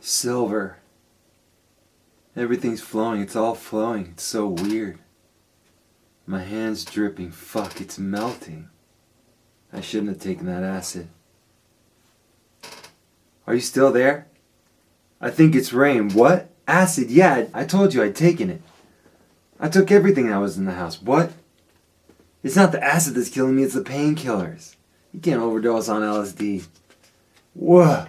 Silver. Everything's flowing. It's all flowing. It's so weird. My hand's dripping. Fuck, it's melting. I shouldn't have taken that acid. Are you still there? I think it's rain. What? Acid? Yeah, I told you I'd taken it. I took everything that was in the house. What? It's not the acid that's killing me, it's the painkillers. You can't overdose on LSD. Whoa.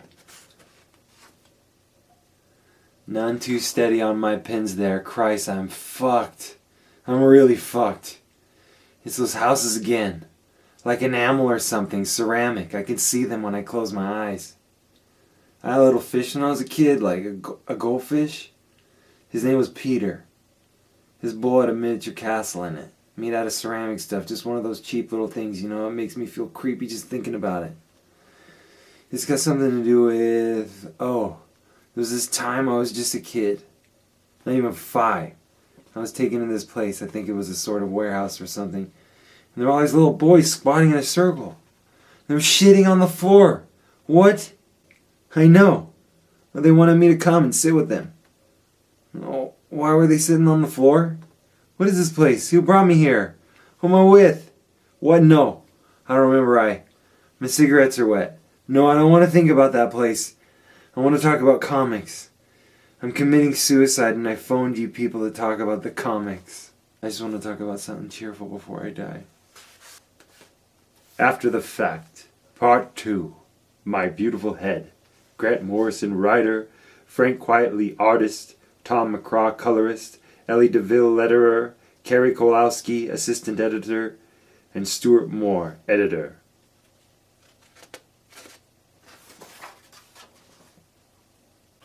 None too steady on my pins there. Christ, I'm fucked. I'm really fucked. It's those houses again. Like enamel or something, ceramic. I can see them when I close my eyes. I had a little fish when I was a kid, like a goldfish. His name was Peter. His bowl had a miniature castle in it, made out of ceramic stuff, just one of those cheap little things, you know. It makes me feel creepy just thinking about it. It's got something to do with, there was this time I was just a kid, not even 5. I was taken to this place, I think it was a sort of warehouse or something, and there were all these little boys squatting in a circle. They were shitting on the floor. What? I know. They wanted me to come and sit with them. Oh, why were they sitting on the floor? What is this place? Who brought me here? Who am I with? What? No. I don't remember. My cigarettes are wet. No, I don't want to think about that place. I want to talk about comics. I'm committing suicide and I phoned you people to talk about the comics. I just want to talk about something cheerful before I die. After the Fact, Part 2. My Beautiful Head. Grant Morrison, writer. Frank Quietly, artist. Tom McCraw, colorist. Ellie DeVille, letterer. Kerry Kolowski, assistant editor. And Stuart Moore, editor.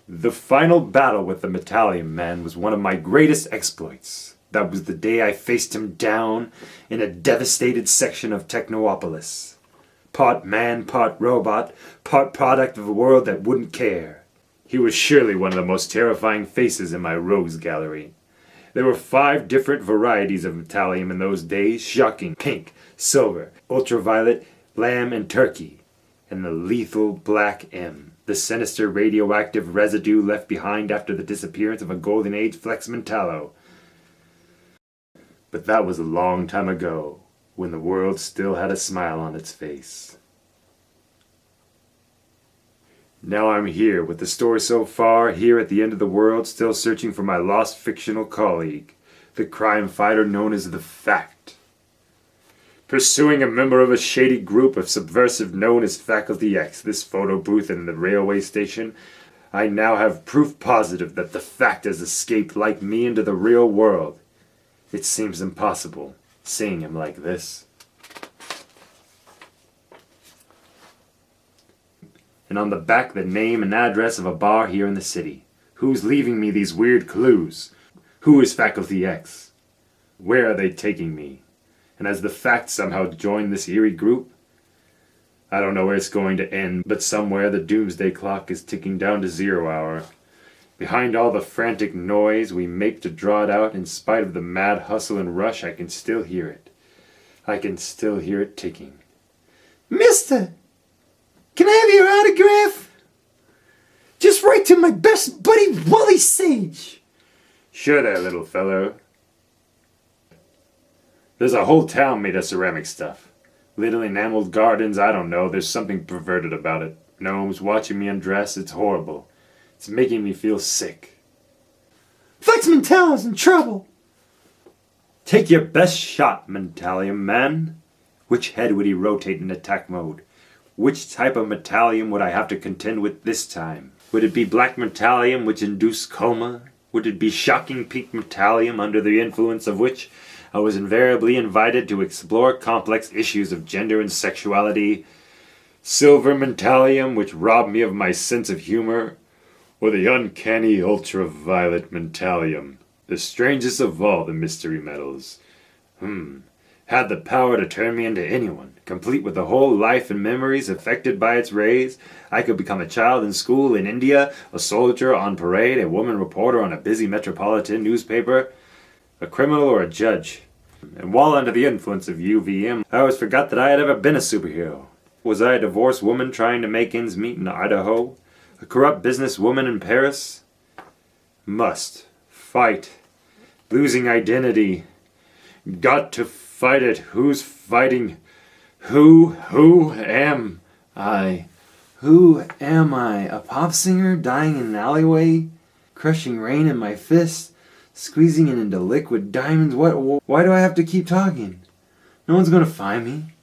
The final battle with the Mentallo man was one of my greatest exploits. That was the day I faced him down in a devastated section of Technopolis. Part man, part robot, part product of a world that wouldn't care. He was surely one of the most terrifying faces in my rogues gallery. There were 5 different varieties of Mentallium in those days: shocking, pink, silver, ultraviolet, lamb, and turkey. And the lethal Black M, the sinister radioactive residue left behind after the disappearance of a Golden Age Flex Mentallo. But that was a long time ago, when the world still had a smile on its face. Now I'm here, with the story so far, here at the end of the world, still searching for my lost fictional colleague, the crime fighter known as The Fact. Pursuing a member of a shady group of subversive known as Faculty X, this photo booth in the railway station, I now have proof positive that The Fact has escaped like me into the real world. It seems impossible, seeing him like this. And on the back the name and address of a bar here in the city. Who's leaving me these weird clues? Who is Faculty X? Where are they taking me? And has The Fact somehow joined this eerie group? I don't know where it's going to end, but somewhere the doomsday clock is ticking down to 0 hour. Behind all the frantic noise we make to draw it out, in spite of the mad hustle and rush, I can still hear it. I can still hear it ticking. Mister! Can I have your autograph? Just write to my best buddy, Wally Sage. Sure there, little fellow. There's a whole town made of ceramic stuff. Little enameled gardens, I don't know. There's something perverted about it. Gnomes watching me undress, it's horrible. It's making me feel sick. Flex Mentallo's in trouble. Take your best shot, Mentallium man. Which head would he rotate in attack mode? Which type of Mentallium would I have to contend with this time? Would it be black Mentallium which induced coma? Would it be shocking pink Mentallium under the influence of which I was invariably invited to explore complex issues of gender and sexuality? Silver Mentallium which robbed me of my sense of humor? Or the uncanny ultraviolet Mentallium, the strangest of all the mystery metals? Had the power to turn me into anyone, complete with the whole life and memories affected by its rays. I could become a child in school in India, a soldier on parade, a woman reporter on a busy metropolitan newspaper, a criminal or a judge. And while under the influence of UVM, I always forgot that I had ever been a superhero. Was I a divorced woman trying to make ends meet in Idaho? A corrupt businesswoman in Paris? Must. Fight. Losing identity. Got to fight it. Who's fighting? Who am I? Who am I? A pop singer dying in an alleyway? Crushing rain in my fist? Squeezing it into liquid diamonds? What? Why do I have to keep talking? No one's gonna find me.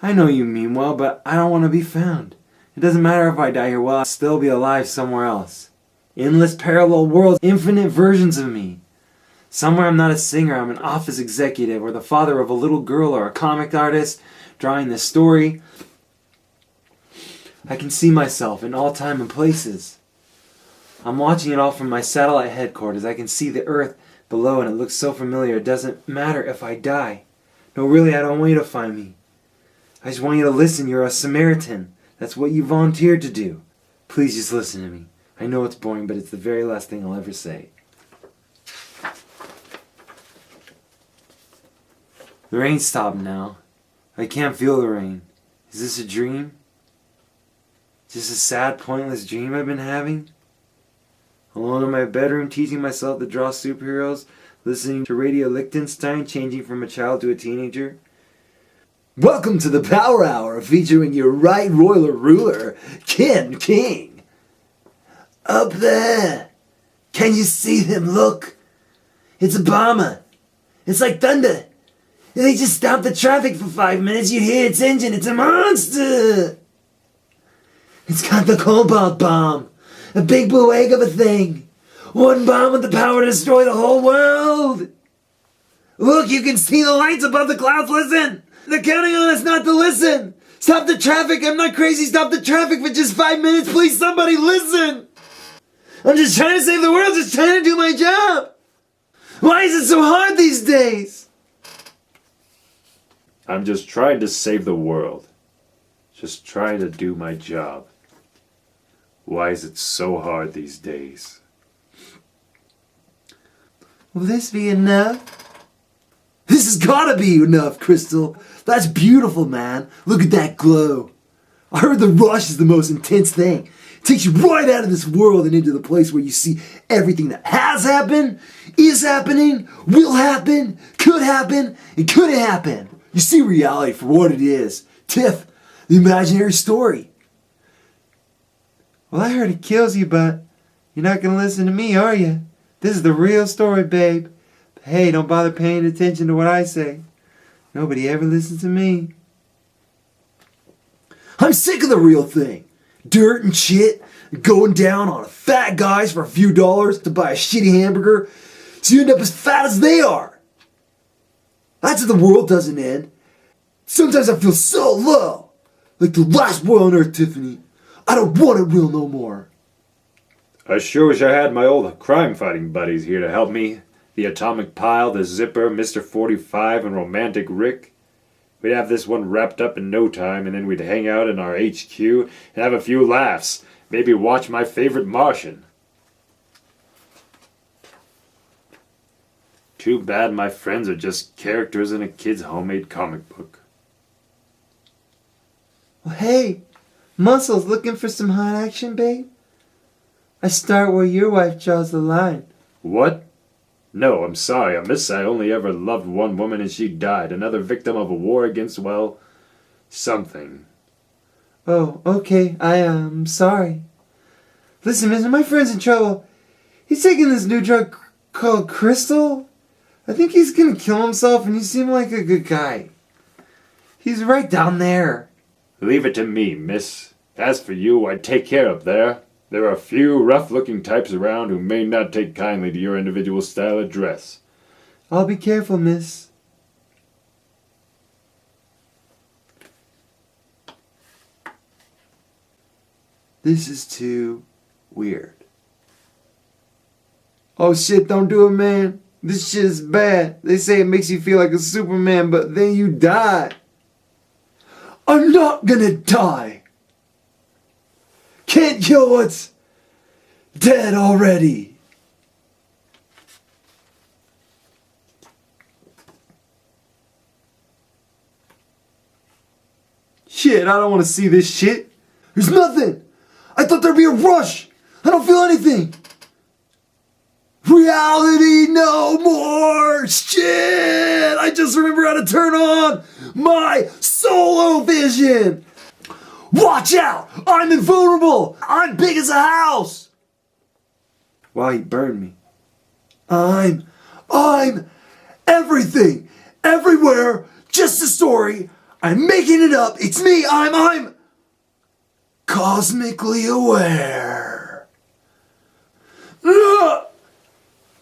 I know you mean well, but I don't want to be found. It doesn't matter if I die here, well, I'll still be alive somewhere else. Endless parallel worlds, infinite versions of me. Somewhere I'm not a singer, I'm an office executive, or the father of a little girl, or a comic artist drawing this story. I can see myself in all time and places. I'm watching it all from my satellite headquarters. I can see the earth below and it looks so familiar. It doesn't matter if I die. No, really, I don't want you to find me. I just want you to listen. You're a Samaritan. That's what you volunteered to do. Please just listen to me. I know it's boring, but it's the very last thing I'll ever say. The rain stopped now. I can't feel the rain. Is this a dream? Just a sad, pointless dream I've been having? Alone in my bedroom, teaching myself to draw superheroes, listening to Radio Liechtenstein, changing from a child to a teenager. Welcome to the Power Hour, featuring your right royal ruler, Ken King. Up there, can you see them? Look, it's a bomber. It's like thunder. They just stopped the traffic for 5 minutes. You hear its engine. It's a monster. It's got the cobalt bomb, a big blue egg of a thing. One bomb with the power to destroy the whole world. Look, you can see the lights above the clouds. Listen. They're counting on us not to listen. Stop the traffic. I'm not crazy. Stop the traffic for just 5 minutes. Please, somebody listen. I'm just trying to save the world. Just trying to do my job. Why is it so hard these days? I'm just trying to save the world. Just trying to do my job. Why is it so hard these days? Will this be enough? This has gotta be enough, Crystal. That's beautiful, man. Look at that glow. I heard the rush is the most intense thing. It takes you right out of this world and into the place where you see everything that has happened, is happening, will happen, and couldn't happen. You see reality for what it is. Tiff, the imaginary story. Well, I heard it kills you, but you're not going to listen to me, are you? This is the real story, babe. But hey, don't bother paying attention to what I say. Nobody ever listens to me. I'm sick of the real thing. Dirt and shit, going down on fat guys for a few dollars to buy a shitty hamburger so you end up as fat as they are. That's if the world doesn't end. Sometimes I feel so low. Like the last boy on earth, Tiffany. I don't want it real no more. I sure wish I had my old crime-fighting buddies here to help me. The Atomic Pile, the Zipper, Mr. 45, and Romantic Rick. We'd have this one wrapped up in no time, and then we'd hang out in our HQ and have a few laughs. Maybe watch my favorite Martian. Too bad my friends are just characters in a kid's homemade comic book. Well, hey, Muscles, looking for some hot action, babe? I start where your wife draws the line. What? No, I'm sorry, I only ever loved one woman and she died. Another victim of a war against, well, something. Oh, okay, I'm sorry. Listen, mister, my friend's in trouble. He's taking this new drug called Crystal. I think he's gonna kill himself and you seem like a good guy. He's right down there. Leave it to me, miss. As for you, I'd take care of there. There are a few rough-looking types around who may not take kindly to your individual style of dress. I'll be careful, miss. This is too weird. Oh shit, don't do it, man. This shit is bad. They say it makes you feel like a Superman, but then you die. I'm not gonna die. Can't kill what's dead already. Shit, I don't want to see this shit. There's nothing. I thought there'd be a rush. I don't feel anything. Reality no more. Shit. I just remember how to turn on my solo vision. Watch out. I'm invulnerable. I'm big as a house. Wow, he burned me. I'm everything. Everywhere. Just a story. I'm making it up. It's me. I'm cosmically aware. Ugh!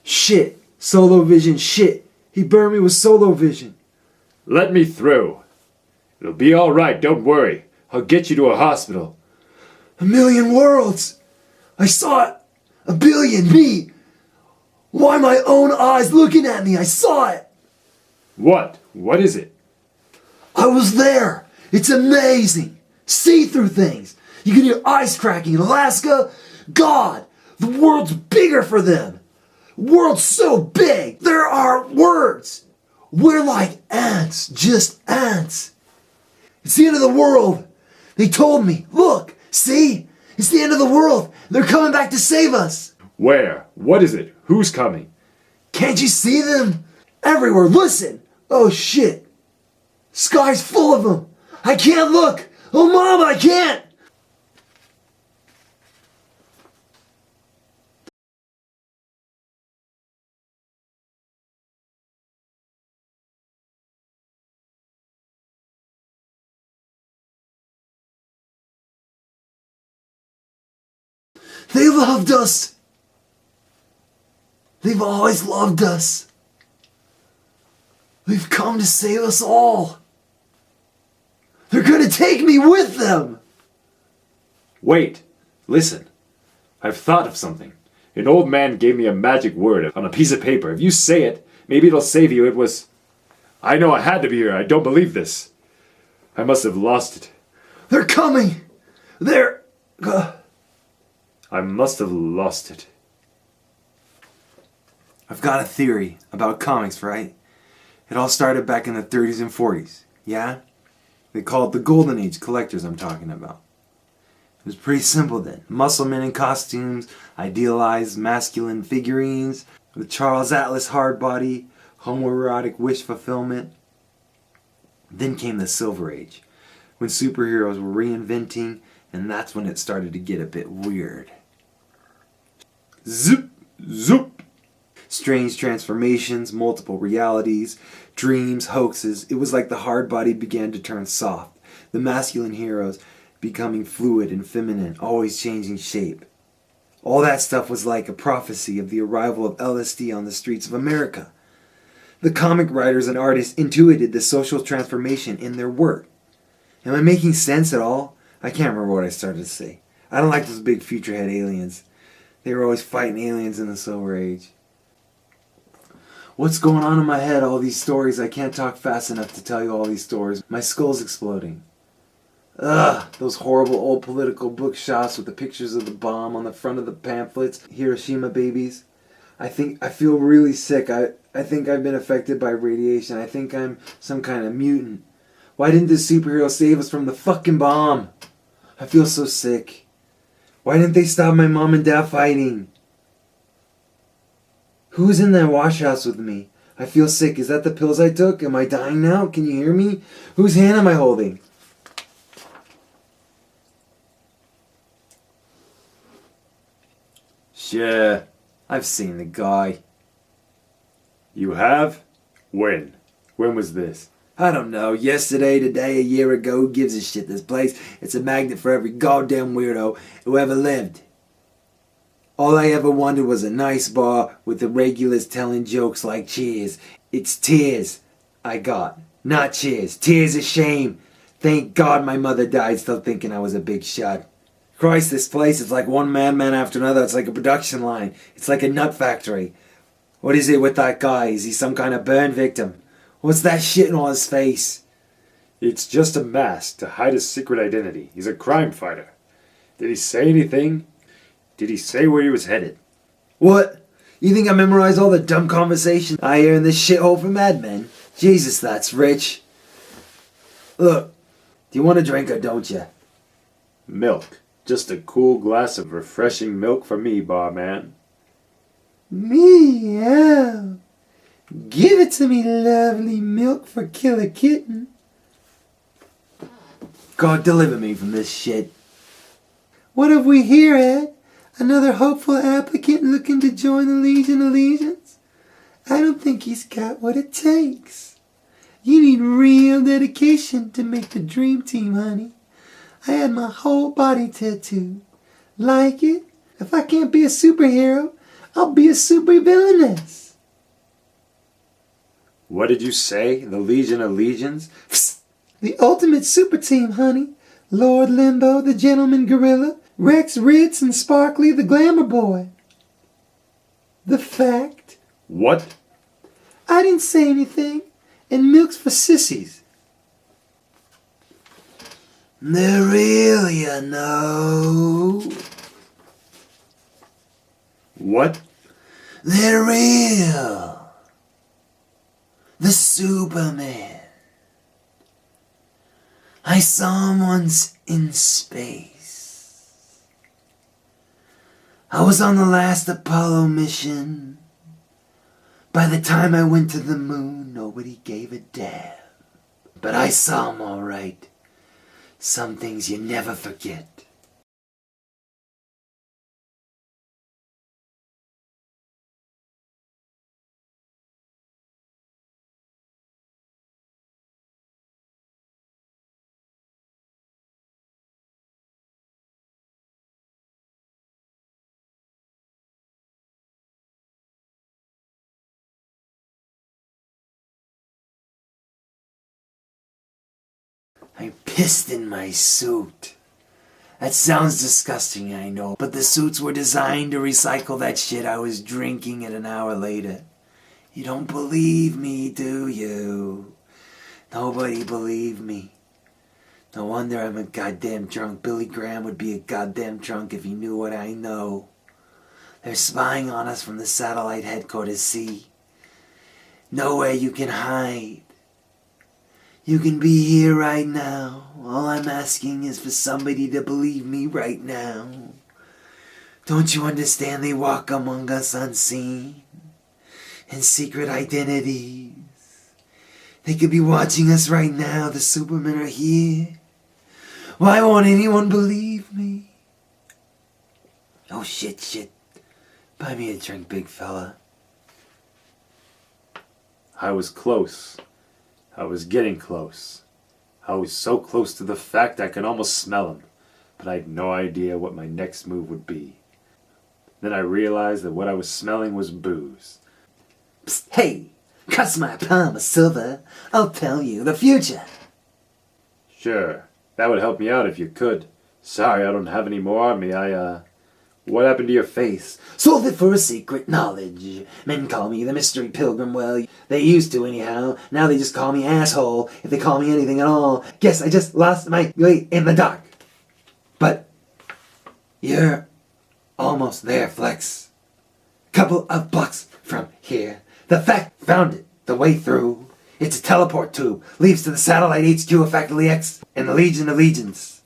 Shit. Solo vision. Shit. He burned me with solo vision. Let me through. It'll be all right, don't worry. I'll get you to a hospital. A million worlds. I saw it. A billion. Me. Why my own eyes looking at me? I saw it. What? What is it? I was there. It's amazing. See through things. You can hear ice cracking in Alaska. God, the world's bigger for them. World's so big. There are words. We're like ants, just ants. It's the end of the world. They told me, look, see? It's the end of the world. They're coming back to save us. Where? What is it? Who's coming? Can't you see them? Everywhere. Listen. Oh shit. Sky's full of them. I can't look. Oh mama, I can't. They loved us. They've always loved us. They've come to save us all. They're gonna take me with them. Wait. Listen. I've thought of something. An old man gave me a magic word on a piece of paper. If you say it, maybe it'll save you. It was... I know I had to be here. I don't believe this. I must have lost it. They're coming. They're... I must have lost it. I've got a theory about comics, right? It all started back in the 30s and 40s, yeah? They call it the Golden Age collectors I'm talking about. It was pretty simple then. Muscle men in costumes, idealized masculine figurines, the Charles Atlas hard body, homoerotic wish fulfillment. Then came the Silver Age, when superheroes were reinventing, and that's when it started to get a bit weird. Zip! Zoop! Strange transformations, multiple realities, dreams, hoaxes. It was like the hard body began to turn soft. The masculine heroes becoming fluid and feminine, always changing shape. All that stuff was like a prophecy of the arrival of LSD on the streets of America. The comic writers and artists intuited the social transformation in their work. Am I making sense at all? I can't remember what I started to say. I don't like those big future head aliens. They were always fighting aliens in the Silver Age. What's going on in my head? All these stories. I can't talk fast enough to tell you all these stories. My skull's exploding. Ugh, those horrible old political bookshops with the pictures of the bomb on the front of the pamphlets. Hiroshima babies. I feel really sick. I think I've been affected by radiation. I think I'm some kind of mutant. Why didn't this superhero save us from the fucking bomb? I feel so sick. Why didn't they stop my mom and dad fighting? Who's in that wash house with me? I feel sick. Is that the pills I took? Am I dying now? Can you hear me? Whose hand am I holding? Sure. I've seen the guy. You have? When? When was this? I don't know. Yesterday, today, a year ago. Who gives a shit? This place, it's a magnet for every goddamn weirdo who ever lived. All I ever wanted was a nice bar with the regulars telling jokes like cheers. It's tears I got, not cheers. Tears of shame. Thank God my mother died still thinking I was a big shot. Christ, this place is like one madman after another. It's like a production line. It's like a nut factory. What is it with that guy? Is he some kind of burn victim? What's that shit on his face? It's just a mask to hide his secret identity. He's a crime fighter. Did he say anything? Did he say where he was headed? What? You think I memorized all the dumb conversation I hear in this shithole from Mad Men? Jesus, that's rich. Look, do you want a drink or don't you? Milk. Just a cool glass of refreshing milk for me, barman. Meow. Give it to me, lovely milk for Killer Kitten. God, deliver me from this shit. What have we here, Ed? Another hopeful applicant looking to join the Legion of Legions? I don't think he's got what it takes. You need real dedication to make the dream team, honey. I had my whole body tattooed. Like it? If I can't be a superhero, I'll be a supervillainess. What did you say? The Legion of Legions? Psst. The ultimate super team, honey. Lord Limbo, the gentleman gorilla. Rex Ritz and Sparkly, the glamour boy. The fact? What? I didn't say anything. And milk's for sissies. They're real, you know. What? They're real. The Superman. I saw him once in space. I was on the last Apollo mission. By the time I went to the moon, nobody gave a damn. But I saw him all right. Some things you never forget. I pissed in my suit. That sounds disgusting, I know, but the suits were designed to recycle that shit I was drinking an hour later. You don't believe me, do you? Nobody believed me. No wonder I'm a goddamn drunk. Billy Graham would be a goddamn drunk if he knew what I know. They're spying on us from the satellite headquarters, see? Nowhere you can hide. You can be here right now. All I'm asking is for somebody to believe me right now. Don't you understand they walk among us unseen? In secret identities. They could be watching us right now. The Supermen are here. Why won't anyone believe me? Oh shit. Buy me a drink, big fella. I was close. I was getting close. I was so close to the fact I could almost smell him, but I had no idea what my next move would be. Then I realized that what I was smelling was booze. Psst, hey, cuss my palm of silver. I'll tell you the future. Sure, that would help me out if you could. Sorry, I don't have any more on me. What happened to your face? Sold it for a secret knowledge. Men call me the mystery pilgrim. Well, they used to anyhow. Now they just call me asshole if they call me anything at all. Guess I just lost my way in the dark. But you're almost there, Flex. Couple of blocks from here. The fact found it. The way through. It's a teleport tube. Leads to the satellite HQ of Faculty X and the Legion of Legions.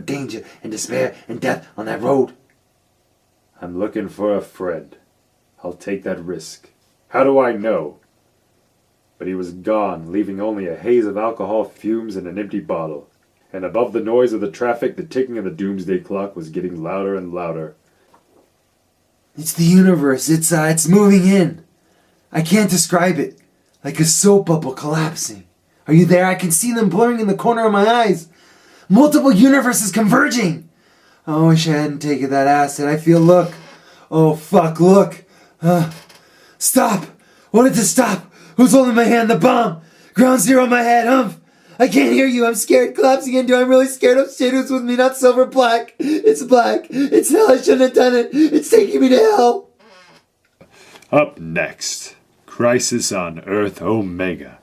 Danger and despair and death on that road. I'm looking for a friend. I'll take that risk. How do I know? But he was gone, leaving only a haze of alcohol fumes and an empty bottle. And above the noise of the traffic, the ticking of the doomsday clock was getting louder and louder. It's the universe. It's moving in. I can't describe it. Like a soap bubble collapsing. Are you there? I can see them blurring in the corner of my eyes. Multiple universes converging. Oh, I wish I hadn't taken that acid. I feel, look. Oh, fuck, look. Stop. Wanted to stop. Who's holding my hand? The bomb. Ground zero in my head. I can't hear you. I'm scared. Collapsing into. I'm really scared. Oh shit, who's with me? Not silver, black. It's black. It's hell. I shouldn't have done it. It's taking me to hell. Up next, Crisis on Earth Omega.